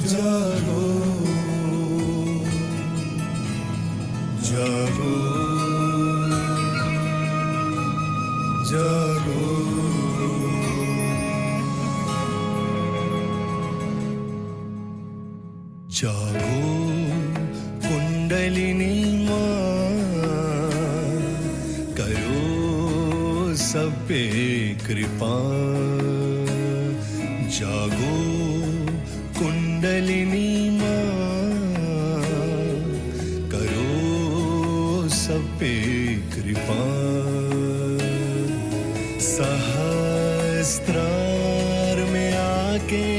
जागो जागो जागो जागो कुंडलिनी माँ करो सब पे कृपा जागो कुंडलिनी माँ करो सब पे कृपा सहस्त्रार में आके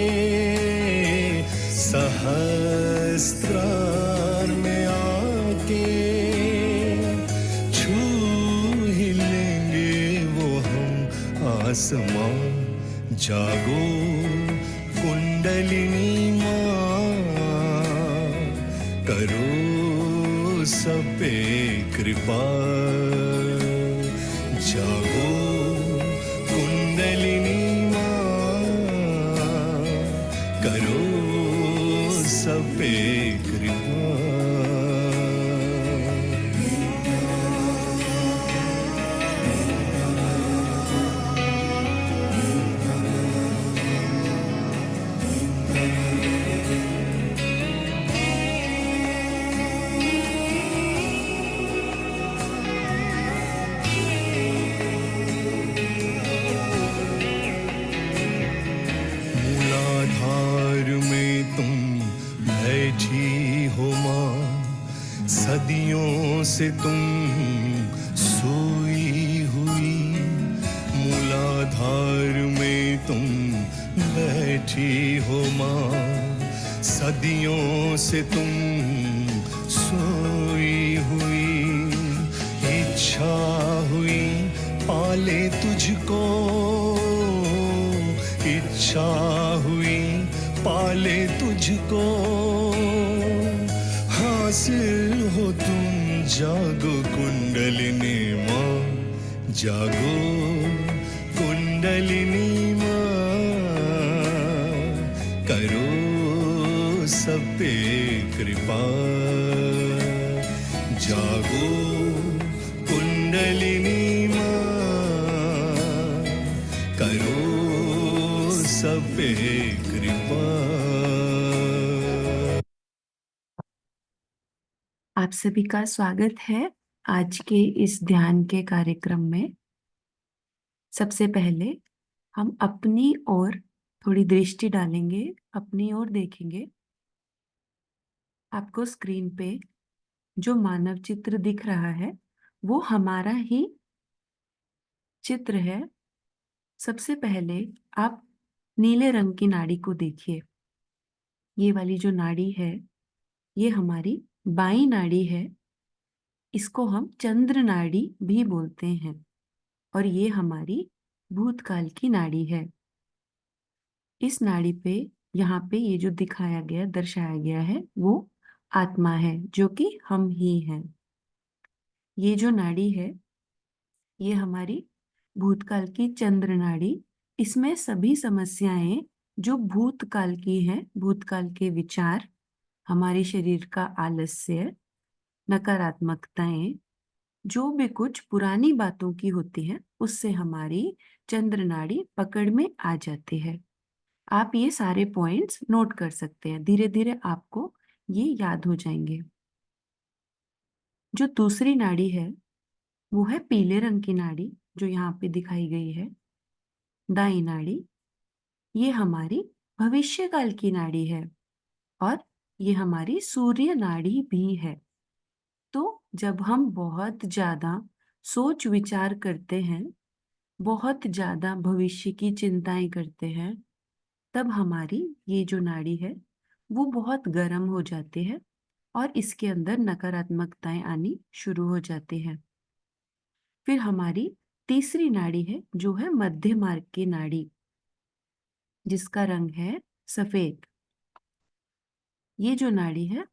सहस्त्रार में आके छू ही लेंगे वो हम आसमां जागो कुंडलिनी माँ करो सब पे कृपा जागो कुंडलिनी माँ करो सब पे कृपा मूलाधार में तुम बैठी हो माँ सदियों से तुम सोई हुई मूलाधार में तुम बैठी हो माँ सदियों से तुम सोई हुई इच्छा हुई पाले तुझको इच्छा हुई पाले तुझको हासिल हो तुम जागो कुंडलिनी माँ जागो कुंडलिनी माँ करो सब पे कृपा जागो कुंडलिनी माँ करो सब पे कृपा। आप सभी का स्वागत है आज के इस ध्यान के कार्यक्रम में। सबसे पहले हम अपनी ओर थोड़ी दृष्टि डालेंगे, अपनी ओर देखेंगे। आपको स्क्रीन पे जो मानव चित्र दिख रहा है वो हमारा ही चित्र है। सबसे पहले आप नीले रंग की नाड़ी को देखिए। ये वाली जो नाड़ी है ये हमारी बाईं नाड़ी है। इसको हम चंद्र नाड़ी भी बोलते हैं और ये हमारी भूतकाल की नाड़ी है। इस नाड़ी पे यहाँ पे ये जो दिखाया गया दर्शाया गया है वो आत्मा है जो कि हम ही हैं। ये जो नाड़ी है ये हमारी भूतकाल की चंद्र नाड़ी। इसमें सभी समस्याएं जो भूतकाल की हैं, भूतकाल के विचार, हमारे शरीर का आलस्य, नकारात्मकताएं, जो भी कुछ पुरानी बातों की होती है उससे हमारी चंद्र नाड़ी पकड़ में आ जाती है। आप ये सारे पॉइंट्स नोट कर सकते हैं, धीरे धीरे आपको ये याद हो जाएंगे। जो दूसरी नाड़ी है वो है पीले रंग की नाड़ी जो यहाँ पे दिखाई गई है, दाई नाड़ी। ये हमारी भविष्यकाल की नाड़ी है और ये हमारी सूर्य नाड़ी भी है। तो जब हम बहुत ज्यादा सोच विचार करते हैं, बहुत ज्यादा भविष्य की चिंताएं करते हैं, तब हमारी ये जो नाड़ी है वो बहुत गर्म हो जाती है और इसके अंदर नकारात्मकताएं आनी शुरू हो जाती हैं। फिर हमारी तीसरी नाड़ी है जो है मध्य मार्ग की नाड़ी, जिसका रंग है सफेद। ये जो नाड़ी है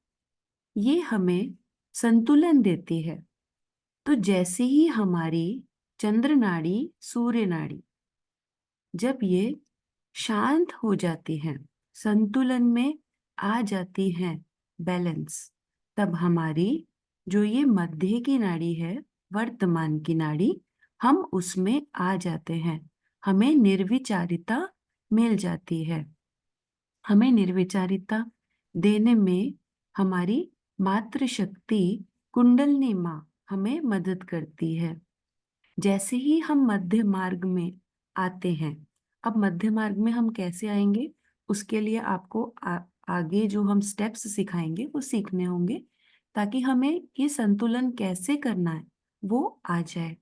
ये हमें संतुलन देती है। तो जैसे ही हमारी चंद्र नाड़ी, सूर्य नाड़ी जब ये शांत हो जाती हैं, संतुलन में आ जाती हैं, बैलेंस, तब हमारी जो ये मध्य की नाड़ी है, वर्तमान की नाड़ी, हम उसमें आ जाते हैं। हमें निर्विचारिता मिल जाती है। हमें निर्विचारिता देने में हमारी मातृशक्ति कुंडलिनी माँ हमें मदद करती है। जैसे ही हम मध्य मार्ग में आते हैं, अब मध्य मार्ग में हम कैसे आएंगे, उसके लिए आपको आगे जो हम स्टेप्स सिखाएंगे वो सीखने होंगे, ताकि हमें ये संतुलन कैसे करना है वो आ जाए।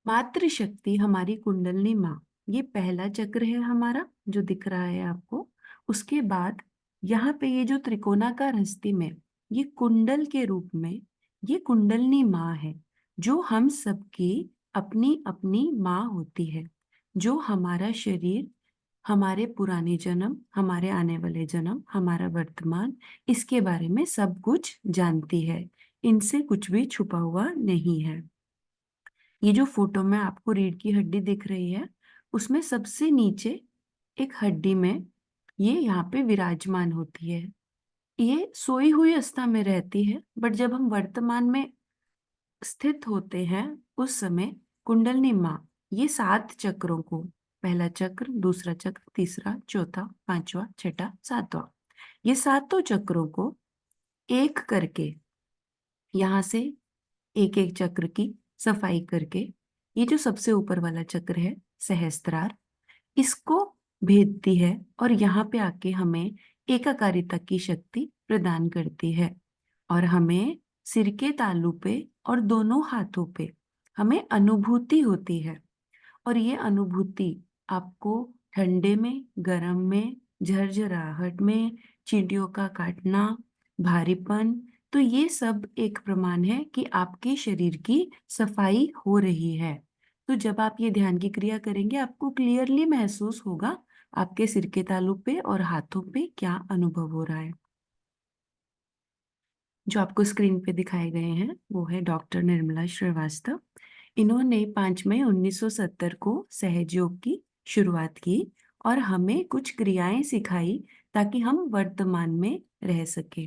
मातृशक्ति हमारी कुंडलिनी माँ, ये पहला चक्र है हमारा जो दिख रहा है आपको। उसके बाद यहाँ पे ये जो त्रिकोणाकार हस्ती में ये कुंडल के रूप में ये कुंडलिनी माँ है, जो हम सबकी अपनी अपनी माँ होती है, जो हमारा शरीर, हमारे पुराने जन्म, हमारे आने वाले जन्म, हमारा वर्तमान, इसके बारे में सब कुछ जानती है। इनसे कुछ भी छुपा हुआ नहीं है। ये जो फोटो में आपको रीढ़ की हड्डी दिख रही है, उसमें सबसे नीचे एक हड्डी में ये यहाँ पे विराजमान होती है। ये सोई हुई अवस्था में रहती है, बट जब हम वर्तमान में स्थित होते हैं उस समय कुंडलिनी माँ ये 7 चक्रों को, पहला चक्र, दूसरा चक्र, तीसरा, चौथा, पांचवा, छठा, सातवां, ये सातों चक्रों को एक करके यहाँ से एक एक चक्र की सफाई करके, ये जो सबसे ऊपर वाला चक्र है सहस्त्रार, इसको भेदती है और यहाँ पे आके हमें एकाकारिता की शक्ति प्रदान करती है। और हमें सिर के तालू पे और दोनों हाथों पे हमें अनुभूति होती है। और ये अनुभूति आपको ठंडे में, गर्म में, झरझराहट में, चींटियों का काटना, भारीपन, तो ये सब एक प्रमाण है कि आपके शरीर की सफाई हो रही है। तो जब आप ये ध्यान की क्रिया करेंगे आपको क्लियरली महसूस होगा आपके सिर के तालू पे और हाथों पे क्या अनुभव हो रहा है। जो आपको स्क्रीन पे दिखाए गए हैं वो है डॉक्टर निर्मला श्रीवास्तव। इन्होंने 5 मई 1970 को सहजयोग की शुरुआत की और हमें कुछ क्रियाएं सिखाई ताकि हम वर्तमान में रह सके।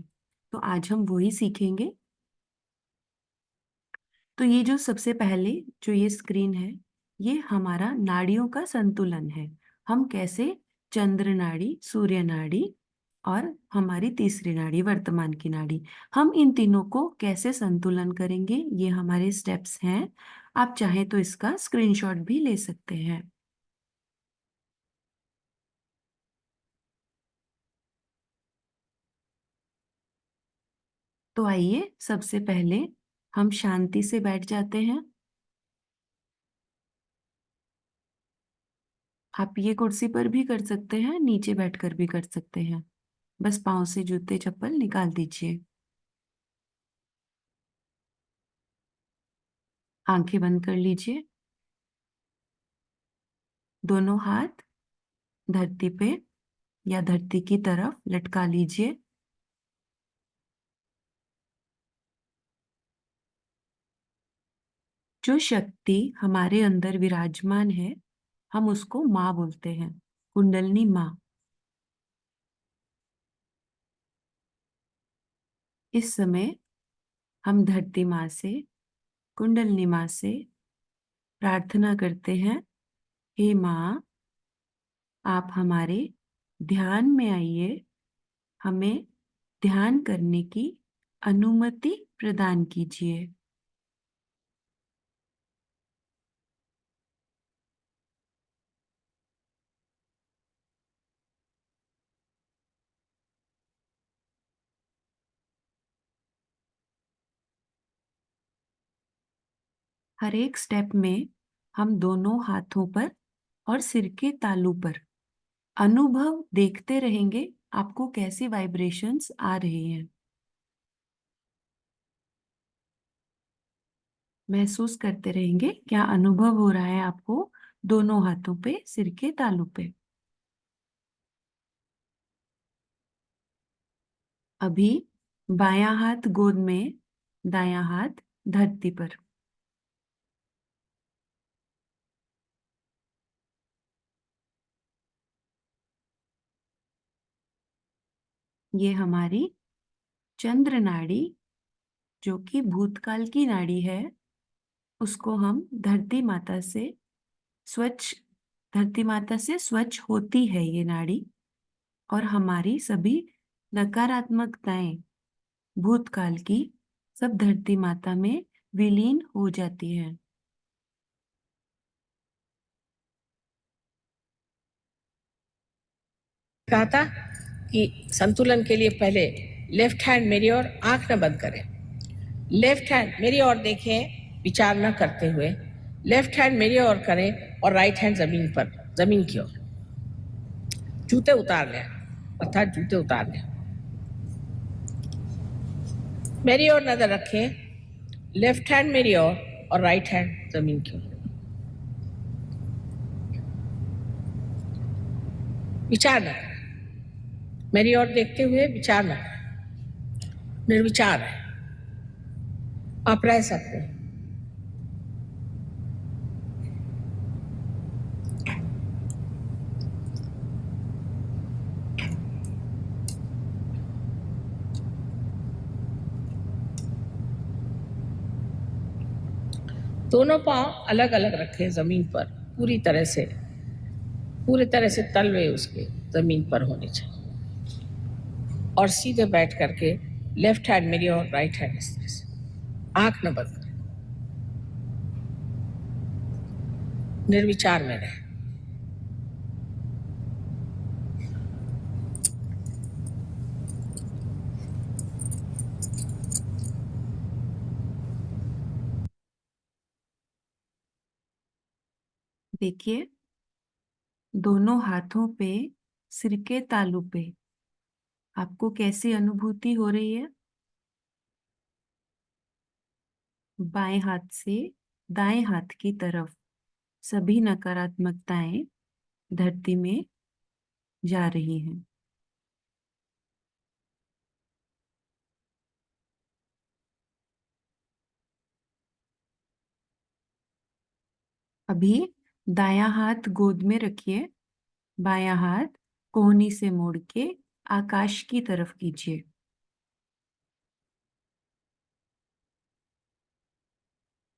तो आज हम वही सीखेंगे। तो ये जो सबसे पहले जो ये स्क्रीन है, ये हमारा नाड़ियों का संतुलन है। हम कैसे चंद्र नाड़ी, सूर्य नाड़ी और हमारी तीसरी नाड़ी वर्तमान की नाड़ी, हम इन तीनों को कैसे संतुलन करेंगे, ये हमारे स्टेप्स हैं। आप चाहें तो इसका स्क्रीनशॉट भी ले सकते हैं। तो आइए सबसे पहले हम शांति से बैठ जाते हैं। आप ये कुर्सी पर भी कर सकते हैं, नीचे बैठकर भी कर सकते हैं। बस पाँव से जूते चप्पल निकाल दीजिए। आंखें बंद कर लीजिए। दोनों हाथ धरती पे या धरती की तरफ लटका लीजिए। जो शक्ति हमारे अंदर विराजमान है, हम उसको माँ बोलते हैं, कुंडलिनी माँ। इस समय हम धरती माँ से, कुंडलिनी माँ से प्रार्थना करते हैं, हे माँ, आप हमारे ध्यान में आइए, हमें ध्यान करने की अनुमति प्रदान कीजिए। हर एक स्टेप में हम दोनों हाथों पर और सिर के तालू पर अनुभव देखते रहेंगे आपको कैसी वाइब्रेशंस आ रही हैं। महसूस करते रहेंगे क्या अनुभव हो रहा है आपको दोनों हाथों पे, सिर के तालू पे। अभी बायां हाथ गोद में, दायां हाथ धरती पर। ये हमारी चंद्र नाड़ी, जो कि भूतकाल की नाड़ी है, उसको हम स्वच्छ धरती माता से स्वच्छ होती है ये नाड़ी, और हमारी सभी नकारात्मकताएं भूतकाल की सब धरती माता में विलीन हो जाती है। कहा था कि संतुलन के लिए पहले लेफ्ट हैंड मेरी ओर, आंख न बंद करें। लेफ्ट हैंड मेरी ओर देखें, विचार न करते हुए। लेफ्ट हैंड मेरी ओर करें और राइट हैंड जमीन पर, जमीन की ओर। जूते उतार लें, अर्थात जूते उतार लें। मेरी ओर नजर रखें, लेफ्ट हैंड मेरी ओर और राइट हैंड जमीन की ओर। विचार न करें, मेरी ओर देखते हुए विचार न करें। निर्विचार है, आप रह सकते हैं। दोनों पांव अलग अलग रखें जमीन पर, पूरी तरह से तलवे उसके जमीन पर होने चाहिए, और सीधे बैठ करके लेफ्ट हैंड मेरी और राइट हैंड इस तरह से, आंख न बंद करें, निर्विचार में रहें। देखिए दोनों हाथों पे, सिर के तालू पे आपको कैसी अनुभूति हो रही है। बाएं हाथ से दाएं हाथ की तरफ सभी नकारात्मकताएं धरती में जा रही हैं। अभी दायां हाथ गोद में रखिए, बायां हाथ कोहनी से मोड़ के आकाश की तरफ कीजिए।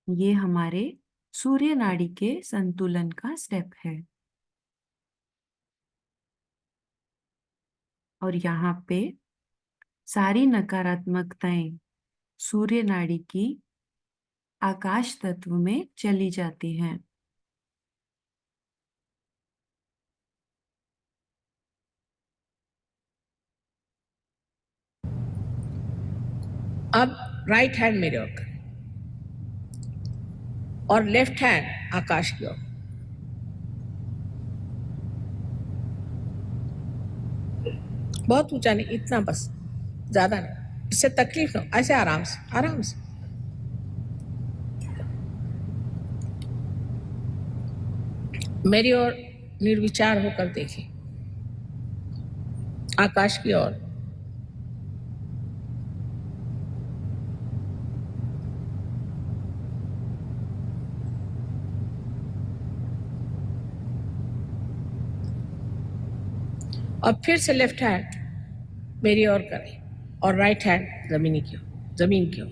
ये हमारे सूर्य नाड़ी के संतुलन का स्टेप है, और यहाँ पे सारी नकारात्मकताएं सूर्य नाड़ी की आकाश तत्व में चली जाती हैं। अब राइट हैंड मेरे ओर करें और लेफ्ट हैंड आकाश की ओर। बहुत ऊंचा नहीं, इतना बस, ज्यादा नहीं, इससे तकलीफ ना, ऐसे आराम से आराम से। मेरी ओर निर्विचार होकर देखें, आकाश की ओर। और फिर से लेफ्ट हैंड मेरी ओर करें और राइट हैंड जमीन की ओर।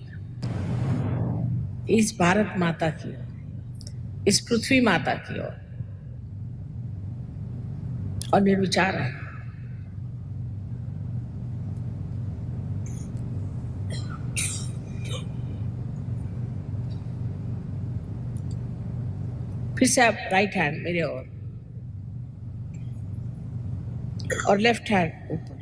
इस भारत माता की ओर, इस पृथ्वी माता की ओर, और निर्विचार है। फिर से आप राइट हैंड मेरे ओर और लेफ्ट हैंड ऊपर।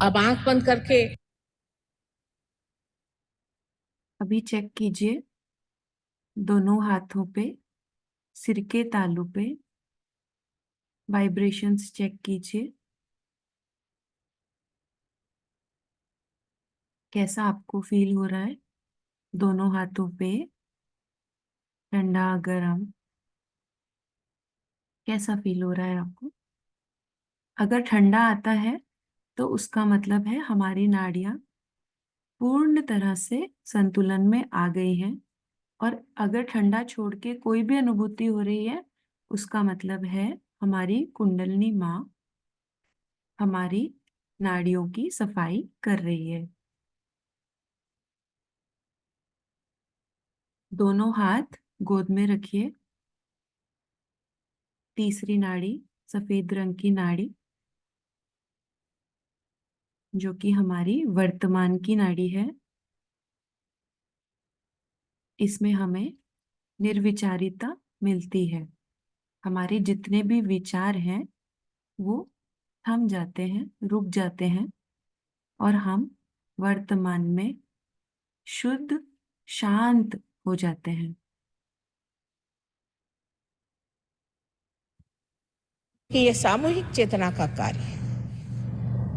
अब आंख बंद करके अभी चेक कीजिए दोनों हाथों पे, सिर के तालू पे वाइब्रेशंस चेक कीजिए। कैसा आपको फील हो रहा है दोनों हाथों पे? ठंडा, गरम, कैसा फील हो रहा है आपको? अगर ठंडा आता है तो उसका मतलब है हमारी नाड़ियां पूर्ण तरह से संतुलन में आ गई हैं। और अगर ठंडा छोड़ के कोई भी अनुभूति हो रही है, उसका मतलब है हमारी कुंडलिनी माँ हमारी नाड़ियों की सफाई कर रही है। दोनों हाथ गोद में रखिए। तीसरी नाड़ी, सफेद रंग की नाड़ी, जो कि हमारी वर्तमान की नाड़ी है। इसमें हमें निर्विचारिता मिलती है। हमारे जितने भी विचार हैं वो थम जाते हैं, रुक जाते हैं, और हम वर्तमान में शुद्ध, शांत हो जाते हैं। कि ये सामूहिक चेतना का कार्य है।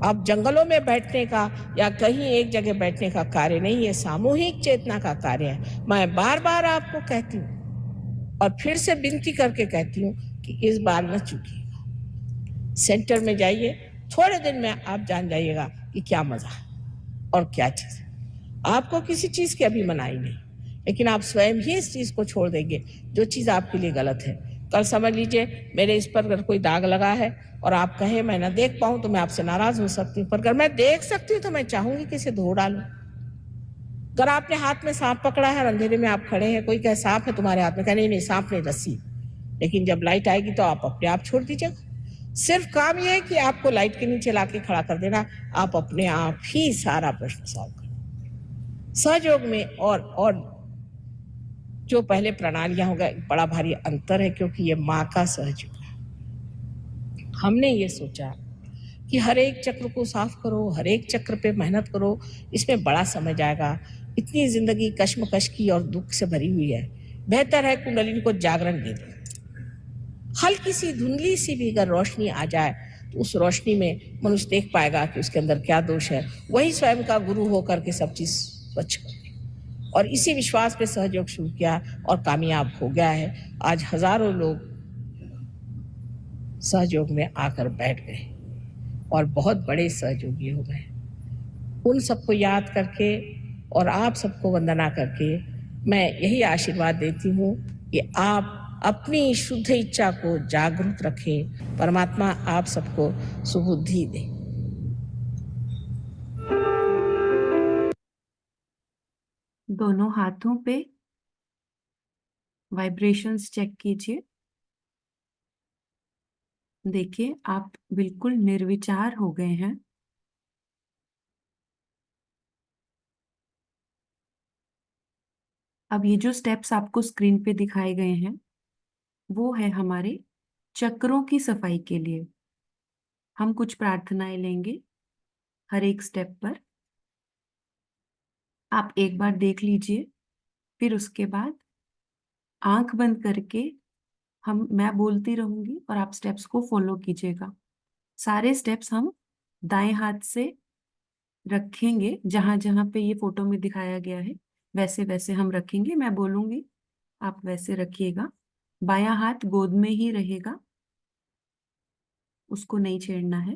अब जंगलों में बैठने का या कहीं एक जगह बैठने का कार्य नहीं, ये सामूहिक चेतना का कार्य है। मैं बार बार आपको कहती हूँ और फिर से विनती करके कहती हूँ कि इस बार न चूकिएगा। सेंटर में जाइए, थोड़े दिन में आप जान जाइएगा कि क्या मजा है और क्या चीज है। आपको किसी चीज की अभी मनाही नहीं, लेकिन आप स्वयं ही इस चीज को छोड़ देंगे जो चीज आपके लिए गलत है। कल समझ लीजिए मेरे इस पर अगर कोई दाग लगा है और आप कहे मैं ना देख पाऊं तो मैं आपसे नाराज हो सकती हूँ, पर अगर मैं देख सकती हूँ तो मैं चाहूंगी कि इसे धो डालूं। अगर आपने हाथ में सांप पकड़ा है और अंधेरे में आप खड़े हैं, कोई कहे सांप है तुम्हारे हाथ में, कहे नहीं नहीं सांप नहीं, रस्सी। लेकिन जब लाइट आएगी तो आप अपने आप छोड़ दीजिएगा। सिर्फ काम यह है कि आपको लाइट के नीचे लाके खड़ा कर देना, आप अपने आप ही सारा प्रश्न सॉल्व कर सहयोग में। और जो पहले प्रणालियां होगा, बड़ा भारी अंतर है, क्योंकि ये माँ का सहयोग है। हमने ये सोचा कि हर एक चक्र को साफ करो, हर एक चक्र पे मेहनत करो, इसमें बड़ा समय जाएगा। इतनी जिंदगी कश्मकश की और दुख से भरी हुई है, बेहतर है कुंडलिनी को जागरण दे दो। हल्की सी धुंधली सी भी अगर रोशनी आ जाए तो उस रोशनी में मनुष्य देख पाएगा कि उसके अंदर क्या दोष है, वही स्वयं का गुरु होकर के सब चीज स्वच्छ कर दे। और इसी विश्वास पे सहयोग शुरू किया और कामयाब हो गया है। आज हजारों लोग सहयोग में आकर बैठ गए और बहुत बड़े सहयोगी हो गए। उन सबको याद करके और आप सबको वंदना करके मैं यही आशीर्वाद देती हूँ कि आप अपनी शुद्ध इच्छा को जागरूक रखें। परमात्मा आप सबको सुबुद्धि दे। दोनों हाथों पे वाइब्रेशंस चेक कीजिए। देखिए आप बिल्कुल निर्विचार हो गए हैं। अब ये जो स्टेप्स आपको स्क्रीन पे दिखाए गए हैं वो है हमारे चक्रों की सफाई के लिए। हम कुछ प्रार्थनाएं लेंगे हर एक स्टेप पर। आप एक बार देख लीजिए, फिर उसके बाद आंख बंद करके मैं बोलती रहूंगी और आप स्टेप्स को फॉलो कीजिएगा। सारे स्टेप्स हम दाएं हाथ से रखेंगे, जहां जहां पे ये फोटो में दिखाया गया है वैसे वैसे हम रखेंगे। मैं बोलूंगी, आप वैसे रखिएगा। बायां हाथ गोद में ही रहेगा, उसको नहीं छेड़ना है।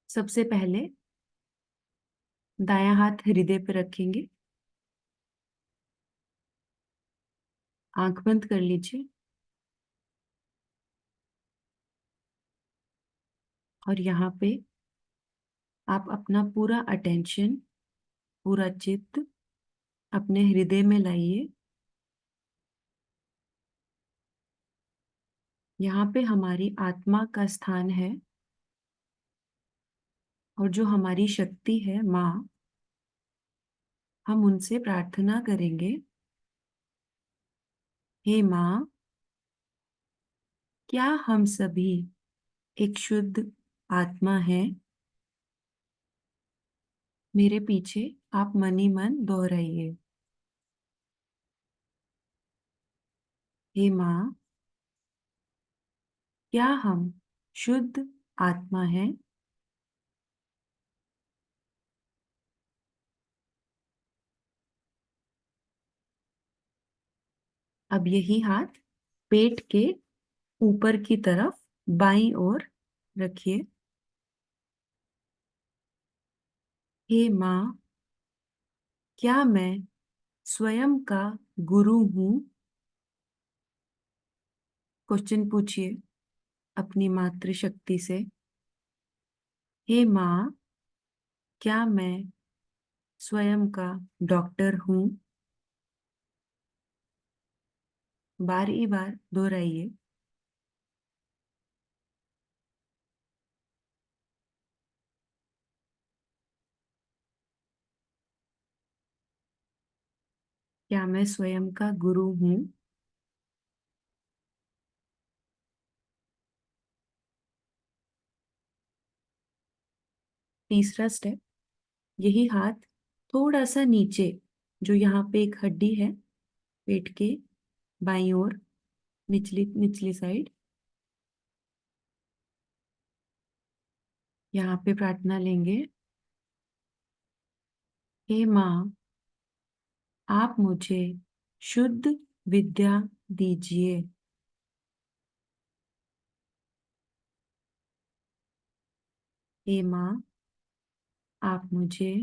सबसे पहले दायां हाथ हृदय पे रखेंगे। आंख बंद कर लीजिए और यहाँ पे आप अपना पूरा अटेंशन, पूरा चित्त अपने हृदय में लाइए। यहाँ पे हमारी आत्मा का स्थान है और जो हमारी शक्ति है माँ, हम उनसे प्रार्थना करेंगे, हे माँ, क्या हम सभी एक शुद्ध आत्मा हैं? मेरे पीछे आप मन ही मन दोहराइए। हे माँ, क्या हम शुद्ध आत्मा हैं? अब यही हाथ पेट के ऊपर की तरफ बाईं ओर रखिए। हे माँ, क्या मैं स्वयं का गुरु हूँ? क्वेश्चन पूछिए अपनी मातृशक्ति से। हे माँ, क्या मैं स्वयं का डॉक्टर हूँ? बार ही बार दोहराइए। क्या मैं स्वयं का गुरु हूँ? तीसरा स्टेप, यही हाथ थोड़ा सा नीचे, जो यहाँ पे एक हड्डी है पेट के बाईं ओर, निचली निचली साइड, यहाँ पे प्रार्थना लेंगे। हे माँ, आप मुझे शुद्ध विद्या दीजिए। हे माँ, आप मुझे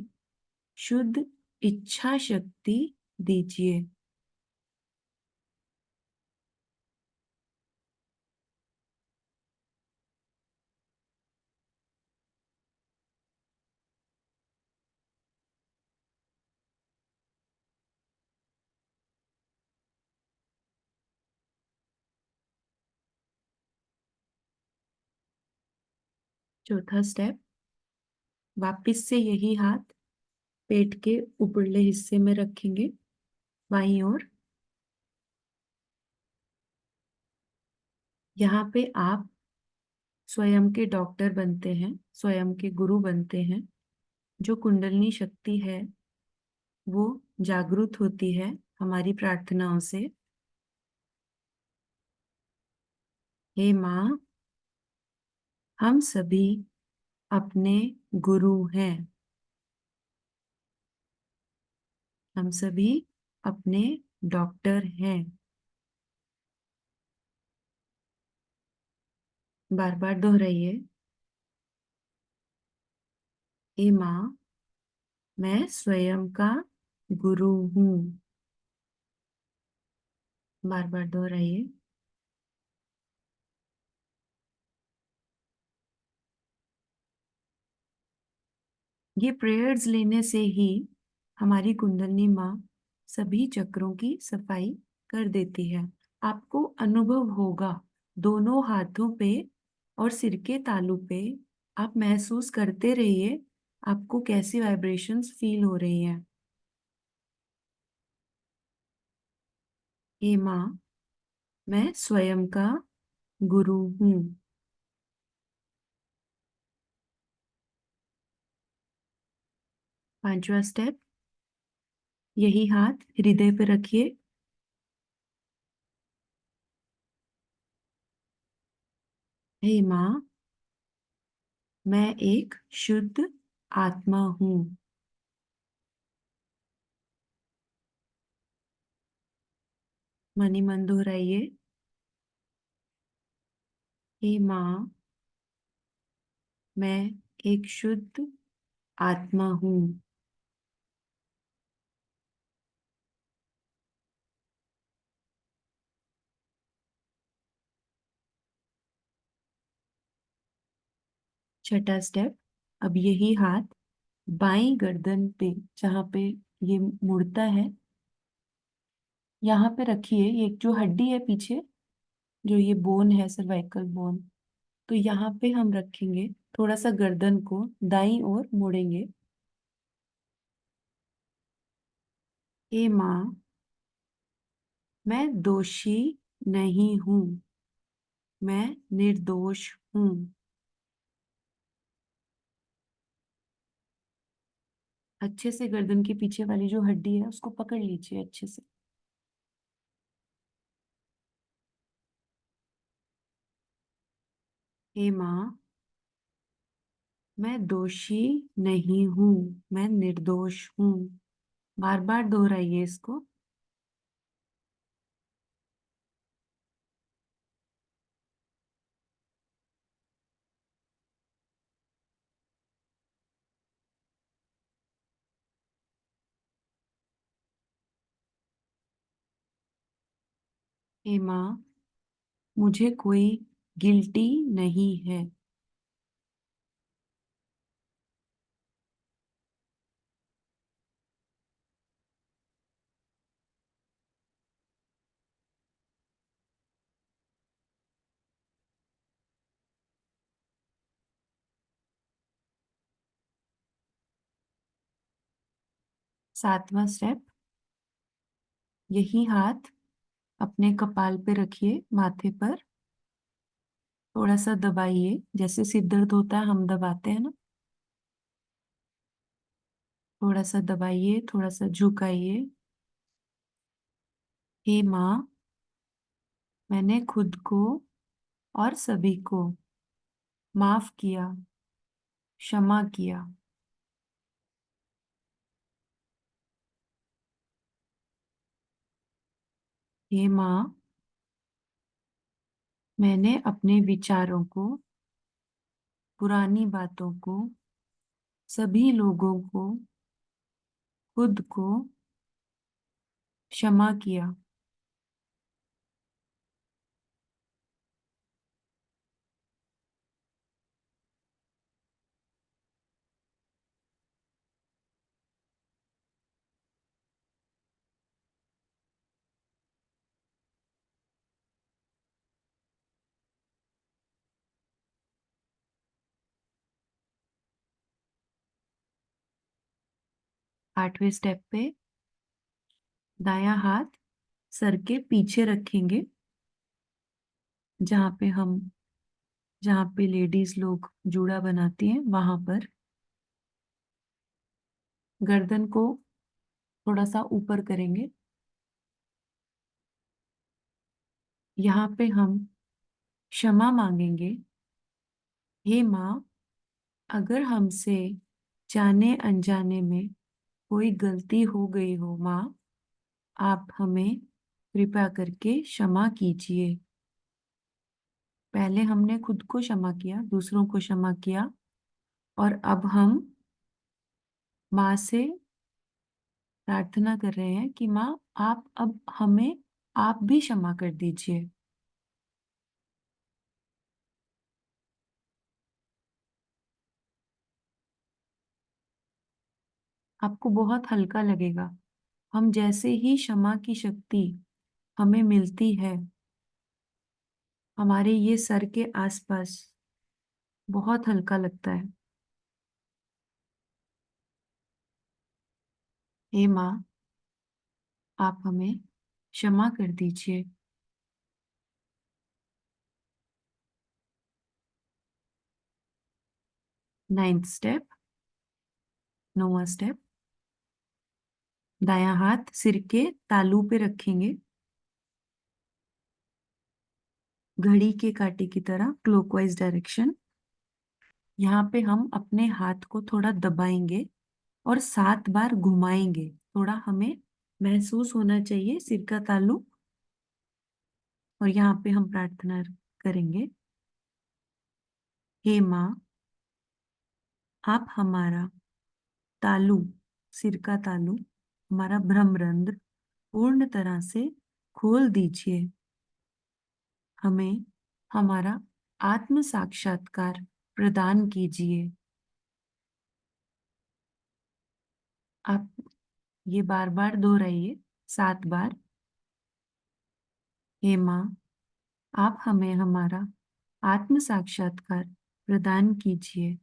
शुद्ध इच्छा शक्ति दीजिए। चौथा स्टेप, वापिस से यही हाथ पेट के ऊपरले हिस्से में रखेंगे बाईं ओर। यहाँ पे आप स्वयं के डॉक्टर बनते हैं, स्वयं के गुरु बनते हैं। जो कुंडलिनी शक्ति है वो जागृत होती है हमारी प्रार्थनाओं से। हे माँ, हम सभी अपने गुरु हैं। हम सभी अपने डॉक्टर हैं। बार बार दोहराइए। हे माँ, मैं स्वयं का गुरु हूँ। बार बार दोहराइए। ये प्रेयर्स लेने से ही हमारी कुंडलिनी माँ सभी चक्रों की सफाई कर देती है। आपको अनुभव होगा दोनों हाथों पे और सिर के तालू पे। आप महसूस करते रहिए आपको कैसी वाइब्रेशंस फील हो रही हैं। हे माँ, मैं स्वयं का गुरु हूँ। पांचवा स्टेप, यही हाथ हृदय पे रखिए। हे माँ, मैं एक शुद्ध आत्मा हूँ। मनी मन दोहराइए। हे माँ, मैं एक शुद्ध आत्मा हूँ। छठा स्टेप, अब यही हाथ बाईं गर्दन पे, जहाँ पे ये मुड़ता है, यहाँ पे रखिए। ये जो हड्डी है पीछे, जो ये बोन है, सर्वाइकल बोन, तो यहाँ पे हम रखेंगे। थोड़ा सा गर्दन को दाईं ओर मोड़ेंगे। हे माँ, मैं दोषी नहीं हूँ। मैं निर्दोष हूँ। अच्छे से गर्दन के पीछे वाली जो हड्डी है उसको पकड़ लीजिए अच्छे से। हे माँ, मैं दोषी नहीं हूँ, मैं निर्दोष हूँ। बार बार दोहराइए इसको। हे माँ, मुझे कोई गिल्टी नहीं है। 7वां स्टेप, यही हाथ अपने कपाल पे रखिए, माथे पर थोड़ा सा दबाइए, जैसे सिर दर्द होता है हम दबाते हैं ना। थोड़ा सा दबाइए, थोड़ा सा झुकाइए। हे माँ, मैंने खुद को और सभी को माफ किया, क्षमा किया। हे माँ, मैंने अपने विचारों को, पुरानी बातों को, सभी लोगों को, खुद को क्षमा किया। 8वें स्टेप पे दायां हाथ सर के पीछे रखेंगे, जहां पे हम जहां पे लेडीज लोग जूड़ा बनाती हैं वहां पर। गर्दन को थोड़ा सा ऊपर करेंगे। यहाँ पे हम क्षमा मांगेंगे। हे माँ, अगर हमसे जाने अनजाने में कोई गलती हो गई हो माँ, आप हमें कृपया करके क्षमा कीजिए। पहले हमने खुद को क्षमा किया, दूसरों को क्षमा किया, और अब हम माँ से प्रार्थना कर रहे हैं कि माँ, आप अब हमें आप भी क्षमा कर दीजिए। आपको बहुत हल्का लगेगा। हम जैसे ही क्षमा की शक्ति हमें मिलती है, हमारे ये सर के आसपास बहुत हल्का लगता है। हे माँ, आप हमें क्षमा कर दीजिए। 9th स्टेप, 9वां स्टेप, दायां हाथ सिर के तालू पे रखेंगे, घड़ी के कांटे की तरह क्लॉकवाइज डायरेक्शन। यहाँ पे हम अपने हाथ को थोड़ा दबाएंगे और 7 बार घुमाएंगे। थोड़ा हमें महसूस होना चाहिए सिर का तालू। और यहाँ पे हम प्रार्थना करेंगे। हे माँ, आप हमारा तालु, सिर का तालु, हमारा ब्रह्मरंध्र पूर्ण तरह से खोल दीजिए। हमें हमारा आत्म साक्षात्कार प्रदान कीजिए। आप ये बार बार दोहराइए, 7 बार। हे माँ, आप हमें हमारा आत्म साक्षात्कार प्रदान कीजिए।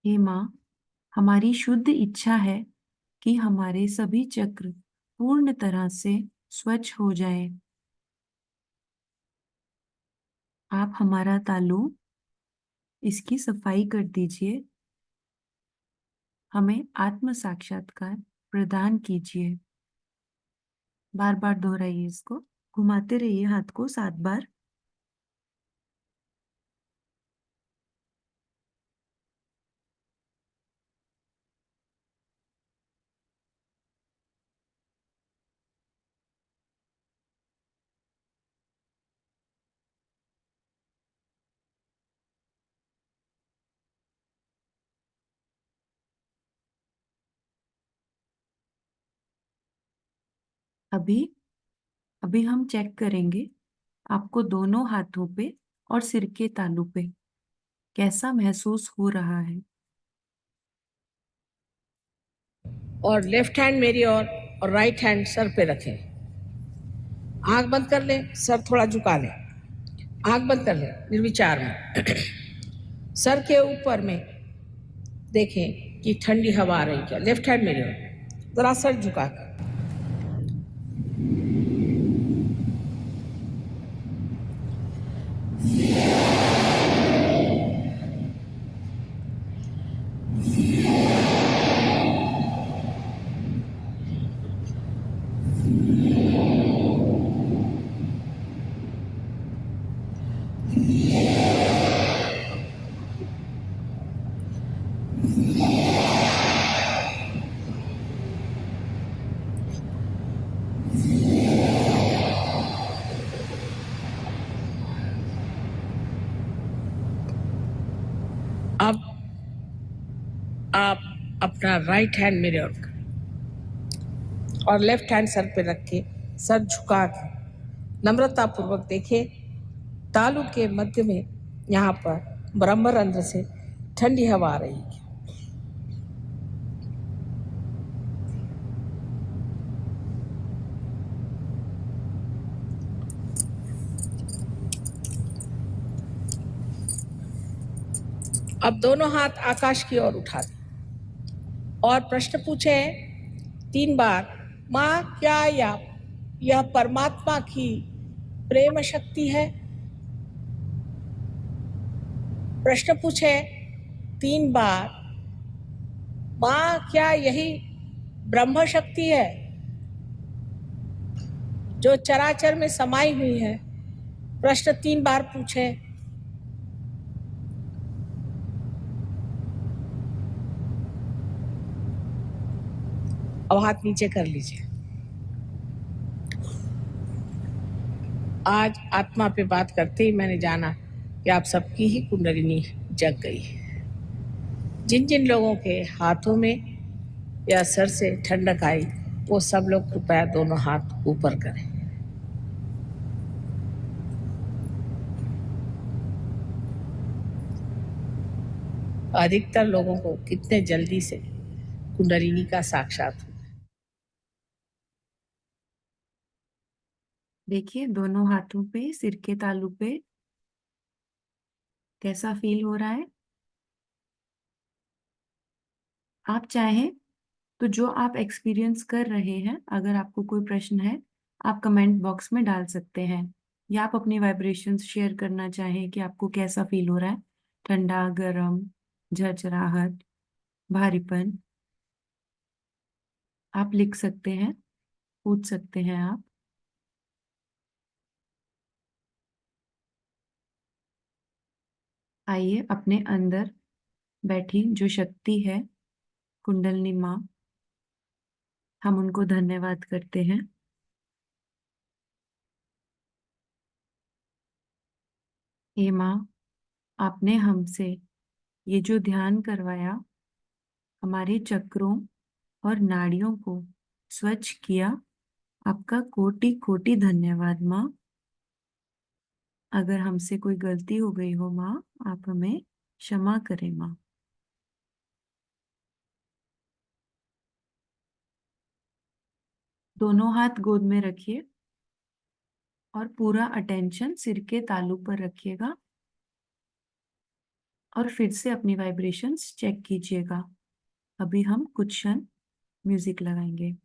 हे माँ, हमारी शुद्ध इच्छा है कि हमारे सभी चक्र पूर्ण तरह से स्वच्छ हो जाएं। आप हमारा तालु इसकी सफाई कर दीजिए। हमें आत्म साक्षात्कार प्रदान कीजिए। बार बार दोहराइए इसको, घुमाते रहिए हाथ को 7 बार। अभी अभी हम चेक करेंगे आपको दोनों हाथों पे और सिर के तालू पे कैसा महसूस हो रहा है। और लेफ्ट हैंड मेरी और राइट हैंड सर पे रखें। आंख बंद कर लें, सर थोड़ा झुका लें। आंख बंद कर लें निर्विचार में। सर के ऊपर में देखें कि ठंडी हवा आ रही क्या। लेफ्ट हैंड मेरी ओर, जरा सर झुका कर। अब आप अपना राइट हैंड मेरे ओर करें और लेफ्ट हैंड सर पे रख के सर झुका के नम्रता पूर्वक देखिए तालु के मध्य में यहाँ पर ब्रह्मरंध्र से ठंडी हवा आ रही है। अब दोनों हाथ आकाश की ओर उठा दें और प्रश्न पूछे 3 बार, माँ क्या यह परमात्मा की प्रेम शक्ति है? प्रश्न पूछे 3 बार, माँ क्या यही ब्रह्म शक्ति है जो चराचर में समाई हुई है? प्रश्न 3 बार पूछे। अब हाथ नीचे कर लीजिए। आज आत्मा पे बात करते ही मैंने जाना कि आप सबकी ही कुंडलिनी जग गई है। जिन जिन लोगों के हाथों में या सर से ठंडक आई वो सब लोग कृपया दोनों हाथ ऊपर करें। अधिकतर लोगों को कितने जल्दी से कुंडलिनी का साक्षात हुआ। देखिए दोनों हाथों पे सिर के तालू पे कैसा फील हो रहा है। आप चाहें तो जो आप एक्सपीरियंस कर रहे हैं, अगर आपको कोई प्रश्न है आप कमेंट बॉक्स में डाल सकते हैं, या आप अपनी वाइब्रेशंस शेयर करना चाहें कि आपको कैसा फील हो रहा है, ठंडा, गर्म, झरझराहट, भारीपन। आप लिख सकते हैं, पूछ सकते हैं आप। आइए अपने अंदर बैठी जो शक्ति है कुंडलिनी माँ, हम उनको धन्यवाद करते हैं। हे माँ, आपने हमसे ये जो ध्यान करवाया, हमारे चक्रों और नाड़ियों को स्वच्छ किया, आपका कोटि कोटि धन्यवाद माँ। अगर हमसे कोई गलती हो गई हो माँ, आप हमें क्षमा करें माँ। दोनों हाथ गोद में रखिए और पूरा अटेंशन सिर के तालू पर रखिएगा और फिर से अपनी वाइब्रेशंस चेक कीजिएगा। अभी हम कुछ क्षण म्यूजिक लगाएंगे।